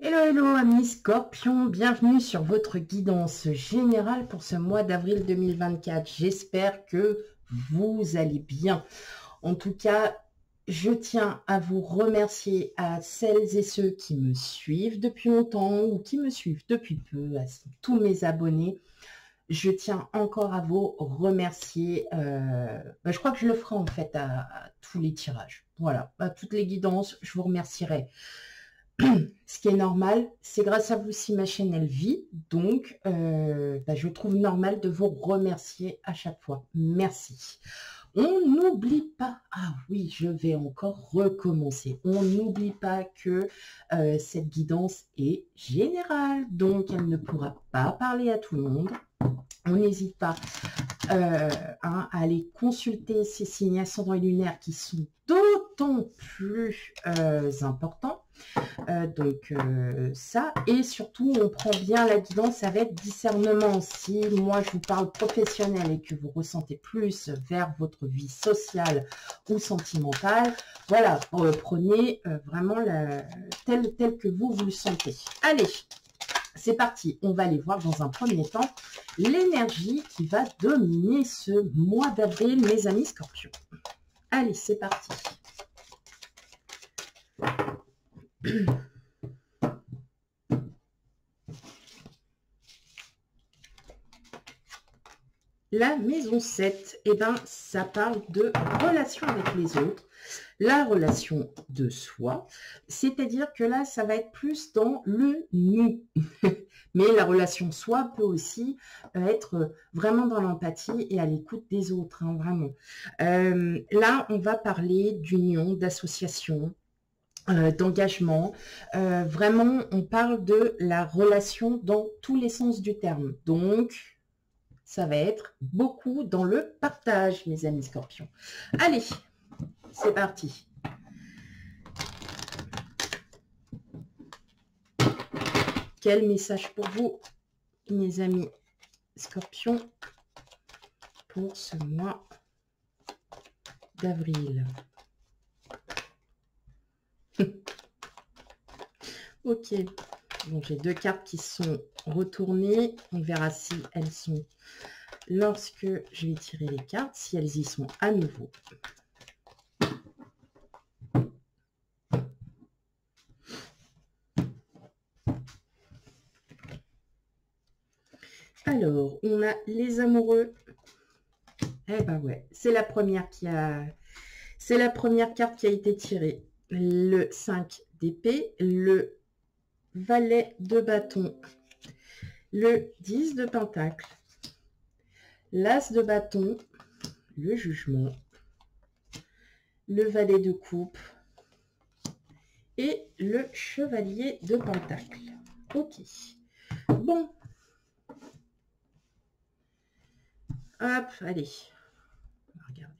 Hello, hello, amis Scorpion, bienvenue sur votre guidance générale pour ce mois d'avril 2024. J'espère que vous allez bien. En tout cas, je tiens à vous remercier à celles et ceux qui me suivent depuis longtemps ou qui me suivent depuis peu, à tous mes abonnés. Je tiens encore à vous remercier. Je crois que je le ferai en fait à tous les tirages. Voilà, à toutes les guidances, je vous remercierai. Ce qui est normal, c'est grâce à vous si ma chaîne elle vit, donc je trouve normal de vous remercier à chaque fois. Merci. On n'oublie pas, ah oui, je vais encore recommencer, on n'oublie pas que cette guidance est générale, donc elle ne pourra pas parler à tout le monde. On n'hésite pas à aller consulter ces signes ascendants et lunaires qui sont d'autant plus importants. Ça, et surtout, on prend bien la guidance avec discernement. Si moi, je vous parle professionnel et que vous ressentez plus vers votre vie sociale ou sentimentale, voilà, prenez vraiment tel que vous le sentez. Allez, c'est parti. On va aller voir dans un premier temps l'énergie qui va dominer ce mois d'avril, mes amis Scorpions. Allez, c'est parti. La maison 7, eh ben, ça parle de relation avec les autres, la relation de soi, c'est-à-dire que là, ça va être plus dans le nous. Mais la relation soi peut aussi être vraiment dans l'empathie et à l'écoute des autres, hein, vraiment. Là, on va parler d'union, d'association, d'engagement. Vraiment, on parle de la relation dans tous les sens du terme. Donc, ça va être beaucoup dans le partage, mes amis Scorpions. Allez, c'est parti. Quel message pour vous, mes amis Scorpions, pour ce mois d'avril? Ok, donc j'ai deux cartes qui sont retournées. On verra si elles sont, lorsque je vais tirer les cartes, si elles y sont à nouveau. Alors, on a les amoureux. Eh ben ouais, c'est la première qui a... C'est la première carte qui a été tirée. Le 5 d'épée, le valet de bâton, le 10 de pentacle, l'as de bâton, le jugement, le valet de coupe et le chevalier de pentacle. Ok. Bon. Hop, allez. On va regarder.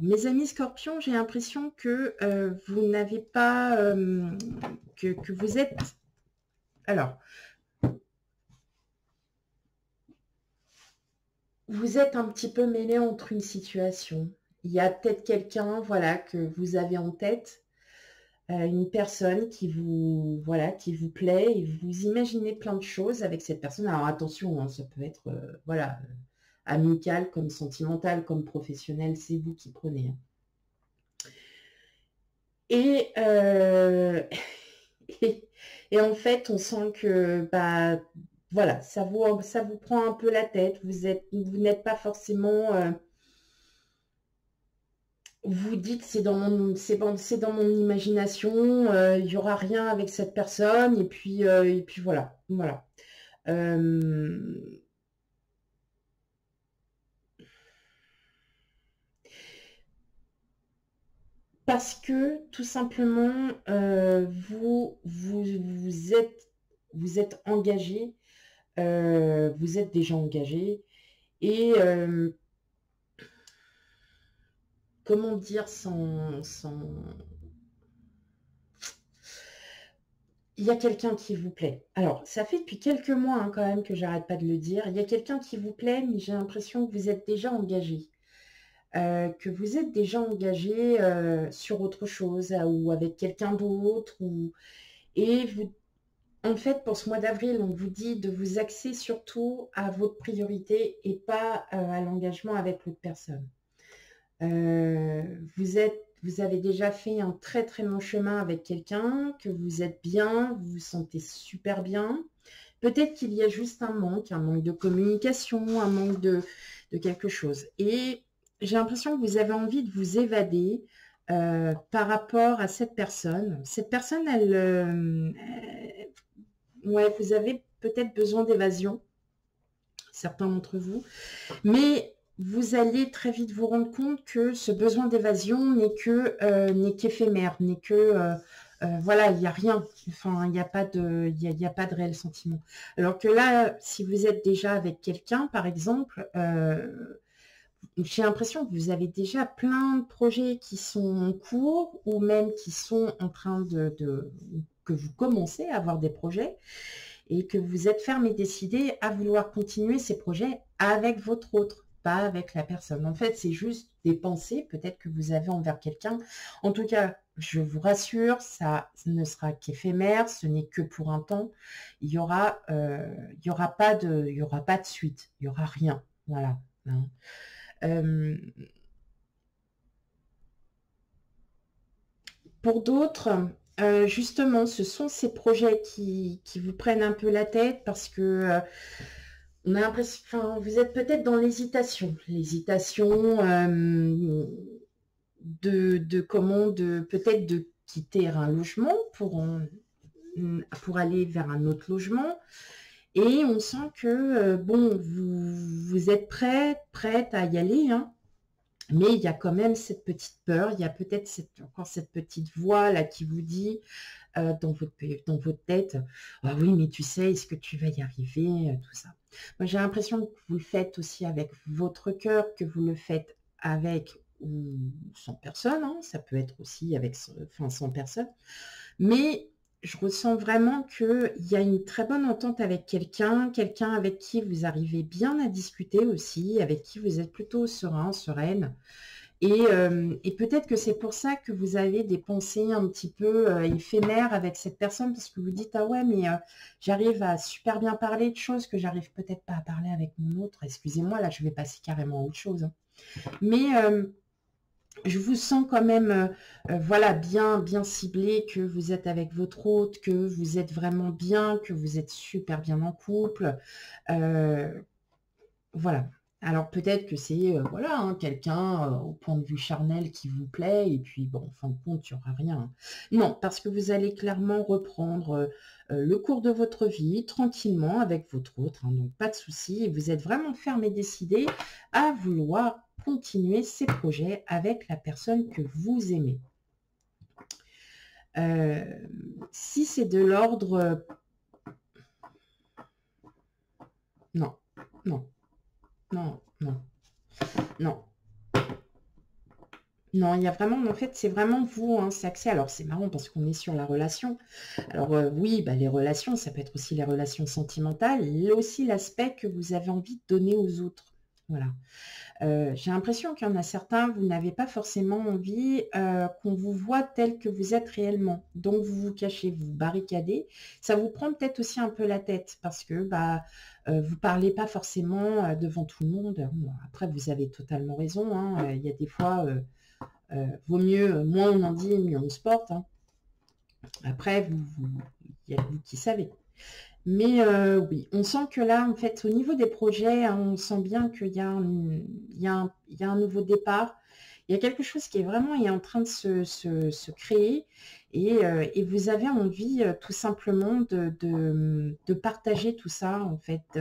Mes amis Scorpions, j'ai l'impression que vous n'avez pas... que vous êtes... Alors, vous êtes un petit peu mêlé entre une situation. Il y a peut-être quelqu'un, voilà, que vous avez en tête, une personne qui vous, voilà, qui vous plaît, et vous imaginez plein de choses avec cette personne. Alors attention, hein, ça peut être, voilà, amical, comme sentimental, comme professionnel, c'est vous qui prenez. Hein. Et, et en fait, on sent que, bah, voilà, ça vous prend un peu la tête. Vous n'êtes pas forcément... vous dites c'est dans mon imagination, il n'y aura rien avec cette personne, et puis voilà. Voilà. Parce que tout simplement, vous êtes engagé, vous êtes déjà engagé, et comment dire sans... Il y a quelqu'un qui vous plaît. Alors, ça fait depuis quelques mois hein, quand même que j'arrête pas de le dire. Il y a quelqu'un qui vous plaît, mais j'ai l'impression que vous êtes déjà engagé. Que vous êtes déjà engagé sur autre chose ou avec quelqu'un d'autre. Et vous, en fait, pour ce mois d'avril, on vous dit de vous axer surtout à votre priorité et pas à l'engagement avec l'autre personne. Vous avez déjà fait un très très long chemin avec quelqu'un, que vous êtes bien, vous vous sentez super bien. Peut-être qu'il y a juste un manque de communication, un manque de quelque chose. Et j'ai l'impression que vous avez envie de vous évader par rapport à cette personne. Cette personne, ouais, vous avez peut-être besoin d'évasion, certains d'entre vous, mais vous allez très vite vous rendre compte que ce besoin d'évasion n'est qu'éphémère, n'est que voilà, il n'y a rien, enfin, il n'y a pas de, il y a pas de réel sentiment. Alors que là, si vous êtes déjà avec quelqu'un, par exemple, j'ai l'impression que vous avez déjà plein de projets qui sont en cours ou même qui sont en train que vous commencez à avoir des projets et que vous êtes ferme et décidé à vouloir continuer ces projets avec votre autre, pas avec la personne. En fait, c'est juste des pensées peut-être que vous avez envers quelqu'un. En tout cas, je vous rassure, ça ne sera qu'éphémère, ce n'est que pour un temps. Il y aura pas de suite, il y aura rien. Voilà. Hein. Pour d'autres, justement, ce sont ces projets qui vous prennent un peu la tête parce que on a l'impression, enfin, vous êtes peut-être dans l'hésitation. L'hésitation peut-être de quitter un logement pour aller vers un autre logement. Et on sent que, bon, vous êtes prête à y aller, hein. Mais il y a quand même cette petite peur, il y a peut-être encore cette petite voix là qui vous dit dans votre tête, ah oui, mais tu sais, est-ce que tu vas y arriver, tout ça. Moi, j'ai l'impression que vous le faites aussi avec votre cœur, que vous le faites avec ou sans personne, hein. Ça peut être aussi avec, enfin, sans personne. Mais je ressens vraiment qu'il y a une très bonne entente avec quelqu'un avec qui vous arrivez bien à discuter aussi, avec qui vous êtes plutôt serein, sereine. Et peut-être que c'est pour ça que vous avez des pensées un petit peu éphémères avec cette personne, parce que vous dites, ah ouais, mais j'arrive à super bien parler de choses que j'arrive peut-être pas à parler avec mon autre. Excusez-moi, là, je vais passer carrément à autre chose. Hein. Mais je vous sens quand même, voilà, bien ciblé, que vous êtes avec votre hôte, que vous êtes vraiment bien, que vous êtes super bien en couple. Voilà. Alors peut-être que c'est voilà, hein, quelqu'un au point de vue charnel qui vous plaît, et puis bon, en fin de compte, il n'y aura rien. Hein. Non, parce que vous allez clairement reprendre le cours de votre vie tranquillement avec votre autre, hein, donc pas de souci. Et vous êtes vraiment ferme et décidé à vouloir continuer ces projets avec la personne que vous aimez. Si c'est de l'ordre... non, non, non, non, non. Non, il y a vraiment, en fait, c'est vraiment vous, hein, c'est axé. Alors, c'est marrant parce qu'on est sur la relation. Alors, oui, bah, les relations, ça peut être aussi les relations sentimentales, et aussi l'aspect que vous avez envie de donner aux autres. Voilà. J'ai l'impression qu'il y en a certains, vous n'avez pas forcément envie qu'on vous voit tel que vous êtes réellement. Donc, vous vous cachez, vous barricadez. Ça vous prend peut-être aussi un peu la tête parce que bah, vous ne parlez pas forcément devant tout le monde. Bon, après, vous avez totalement raison. Hein, il y a des fois... vaut mieux, moins on en dit, mieux on se porte. Hein. Après, il y a vous qui savez. Mais oui, on sent que là, en fait, au niveau des projets, hein, on sent bien qu'il y a un nouveau départ. Il y a quelque chose qui est vraiment est en train de se créer et vous avez envie tout simplement de partager tout ça, en fait.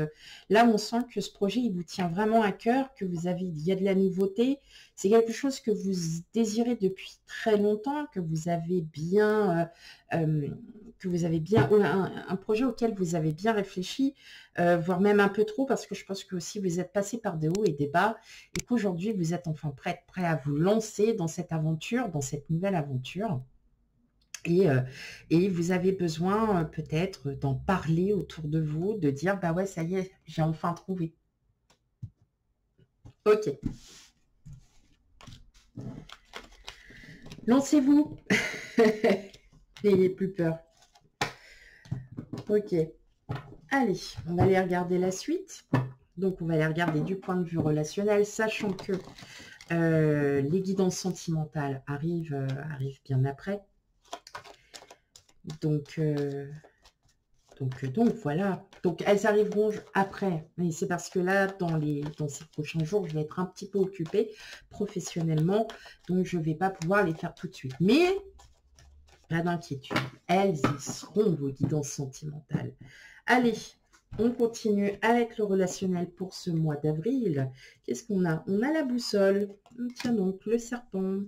Là, on sent que ce projet, il vous tient vraiment à cœur, que il y a de la nouveauté. C'est quelque chose que vous désirez depuis très longtemps, que vous avez bien... un projet auquel vous avez bien réfléchi, voire même un peu trop, parce que je pense que aussi vous êtes passé par des hauts et des bas, et qu'aujourd'hui vous êtes enfin prêt à vous lancer dans cette aventure, dans cette nouvelle aventure. Et vous avez besoin peut-être d'en parler autour de vous, de dire, bah ouais, ça y est, j'ai enfin trouvé. Ok. Lancez-vous. N'ayez plus peur. Ok. Allez, on va aller regarder la suite. Donc, on va aller regarder du point de vue relationnel, sachant que les guidances sentimentales arrivent bien après. Donc voilà. Donc elles arriveront après. Mais c'est parce que là, dans ces prochains jours, je vais être un petit peu occupée professionnellement. Donc je ne vais pas pouvoir les faire tout de suite. Mais pas d'inquiétude. Elles y seront, vos guidances sentimentales. Allez, on continue avec le relationnel pour ce mois d'avril. Qu'est-ce qu'on a? On a la boussole. Tiens donc, le serpent.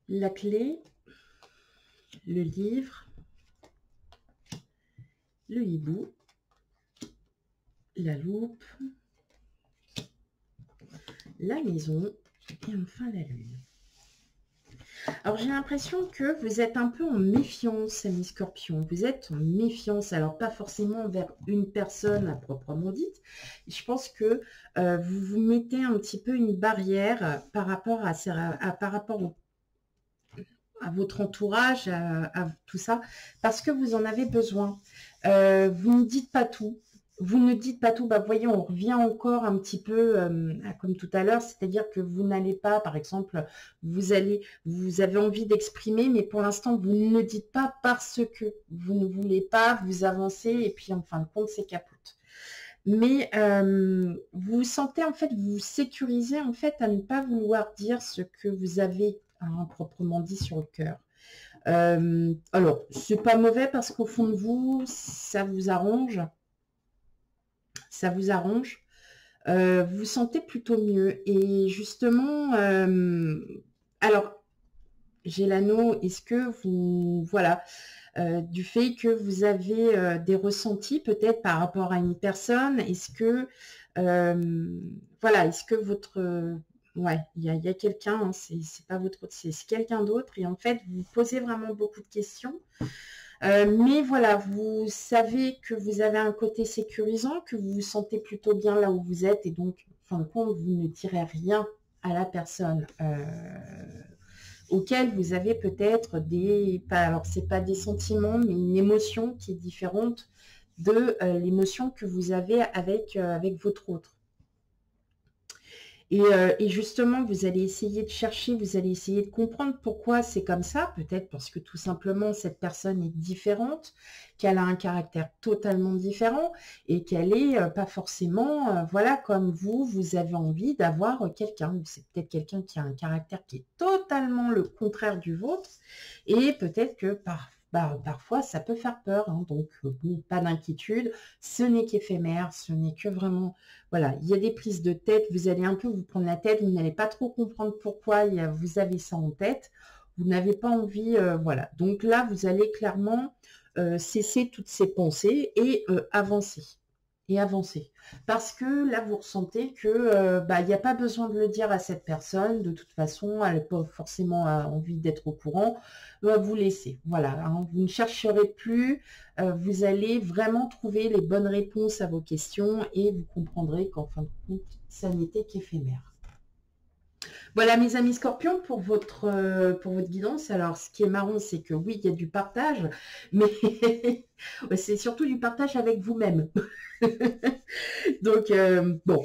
La clé. Le livre. Le hibou. La loupe. La maison. Et enfin la lune. Alors, j'ai l'impression que vous êtes un peu en méfiance, amis scorpions. Vous êtes en méfiance, alors pas forcément vers une personne à proprement dite. Je pense que vous vous mettez un petit peu une barrière par rapport à votre entourage, à tout ça, parce que vous en avez besoin. Vous ne dites pas tout. Vous ne dites pas tout, bah voyez, on revient encore un petit peu comme tout à l'heure, c'est-à-dire que vous n'allez pas, par exemple, vous avez envie d'exprimer, mais pour l'instant, vous ne le dites pas parce que vous ne voulez pas vous avancer, et puis en fin de compte, c'est capote. Mais vous sentez, en fait, vous vous sécurisez, en fait, à ne pas vouloir dire ce que vous avez proprement dit sur le cœur. Alors, c'est pas mauvais parce qu'au fond de vous, ça vous arrange. Ça vous arrange. Vous vous sentez plutôt mieux. Et justement, alors, j'ai l'anneau, est-ce que vous, voilà, du fait que vous avez des ressentis peut-être par rapport à une personne, est-ce que, voilà, est-ce que votre, ouais, il y a quelqu'un, hein, c'est pas votre, c'est quelqu'un d'autre, et en fait, vous posez vraiment beaucoup de questions. Mais voilà, vous savez que vous avez un côté sécurisant, que vous vous sentez plutôt bien là où vous êtes, et donc, en fin de compte, vous ne direz rien à la personne auquel vous avez peut-être alors c'est pas des sentiments, mais une émotion qui est différente de l'émotion que vous avez avec votre autre. Et justement, vous allez essayer de chercher, vous allez essayer de comprendre pourquoi c'est comme ça. Peut-être parce que tout simplement, cette personne est différente, qu'elle a un caractère totalement différent et qu'elle est pas forcément, voilà, comme vous avez envie d'avoir quelqu'un. Ou c'est peut-être quelqu'un qui a un caractère qui est totalement le contraire du vôtre. Et peut-être que parfois, ça peut faire peur. Hein. Donc, bon, pas d'inquiétude. Ce n'est qu'éphémère, ce n'est que vraiment... Voilà, il y a des prises de tête, vous allez un peu vous prendre la tête, vous n'allez pas trop comprendre pourquoi vous avez ça en tête, vous n'avez pas envie, voilà. Donc là, vous allez clairement cesser toutes ces pensées et avancer. Et avancer. Parce que là, vous ressentez que il n'y a pas besoin de le dire à cette personne, de toute façon, elle n'a pas forcément envie d'être au courant, vous laissez. Voilà, hein, vous ne chercherez plus, vous allez vraiment trouver les bonnes réponses à vos questions et vous comprendrez qu'en fin de compte, ça n'était qu'éphémère. Voilà mes amis scorpions pour votre guidance. Alors ce qui est marrant c'est que oui il y a du partage, mais c'est surtout du partage avec vous-même. Donc bon,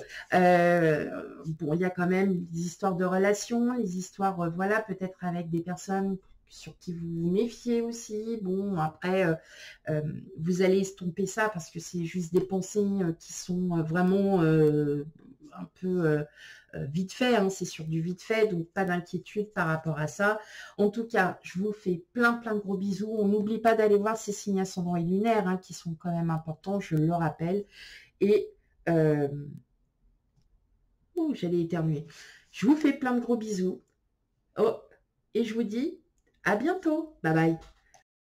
il y a quand même des histoires de relations, les histoires voilà peut-être avec des personnes sur qui vous vous méfiez aussi. Bon après vous allez estomper ça parce que c'est juste des pensées qui sont vraiment un peu vite fait, hein, c'est sur du vite fait, donc pas d'inquiétude par rapport à ça. En tout cas, je vous fais plein de gros bisous. On n'oublie pas d'aller voir ces signes ascendants et lunaires hein, qui sont quand même importants, je le rappelle. Et j'allais éternuer. Je vous fais plein de gros bisous. Oh, et je vous dis à bientôt. Bye bye.